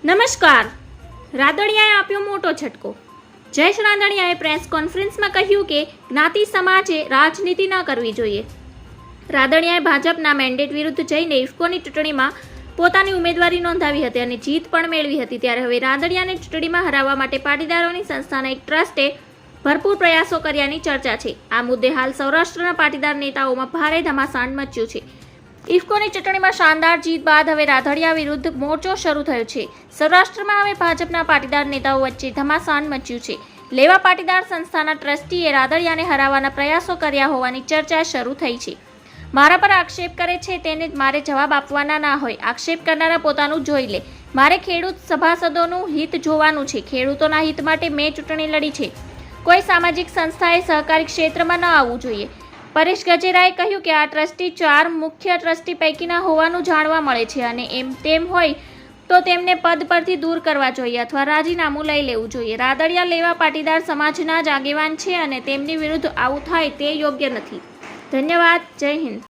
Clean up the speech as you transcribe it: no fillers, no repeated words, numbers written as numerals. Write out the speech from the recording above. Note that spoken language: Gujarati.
નમસ્કાર. રાદડિયાએ આપ્યો મોટો ઝટકો. જયેશ રાદડિયાએ પ્રેસ કોન્ફરન્સમાં કહ્યું કે જ્ઞાતિ સમાજે રાજનીતિ ન કરવી જોઈએ. રાદડિયાએ ભાજપના મેન્ડેટ વિરુદ્ધ જઈને ઇફકોની ચૂંટણીમાં પોતાની ઉમેદવારી નોંધાવી હતી અને જીત પણ મેળવી હતી. ત્યારે હવે રાદડિયાને ચૂંટણીમાં હરાવવા માટે પાટીદારોની સંસ્થાના એક ટ્રસ્ટે ભરપૂર પ્રયાસો કર્યાની ચર્ચા છે. આ મુદ્દે હાલ સૌરાષ્ટ્રના પાટીદાર નેતાઓમાં ભારે ધમાસાણ મચ્યું છે. ઇફકોની ચૂંટણીમાં શાનદાર જીત બાદ હવે રાદડિયા વિરુદ્ધ મોરચો શરૂ થયો છે. સૌરાષ્ટ્રમાં હવે ભાજપના પાટીદાર નેતાઓ વચ્ચે ધમાસાણ મચ્યું છે. લેવા પાટીદાર સંસ્થાના ટ્રસ્ટીએ રાદડિયાને હરાવવાના પ્રયાસો કર્યા હોવાની ચર્ચા શરૂ થઈ છે. મારા પર આક્ષેપ કરે છે તેને મારે જવાબ આપવાના ના હોય. આક્ષેપ કરનારા પોતાનું જોઈ લે. મારે ખેડૂત સભાસદોનું હિત જોવાનું છે. ખેડૂતોના હિત માટે મેં ચૂંટણી લડી છે. કોઈ સામાજિક સંસ્થાએ સહકારી ક્ષેત્રમાં ન આવવું જોઈએ. પરેશ ગજેરાએ કહ્યું કે આ ટ્રસ્ટી 4 મુખ્ય ટ્રસ્ટી પૈકીના હોવાનું જાણવા મળે છે અને તેમ હોય તો તેમને પદ પરથી દૂર કરવા જોઈએ અથવા રાજીનામું લઈ લેવું જોઈએ. રાદડિયા લેવા પાટીદાર સમાજના જ આગેવાન છે અને તેમની વિરુદ્ધ આવું થાય તે યોગ્ય નથી. ધન્યવાદ. જય હિન્દ.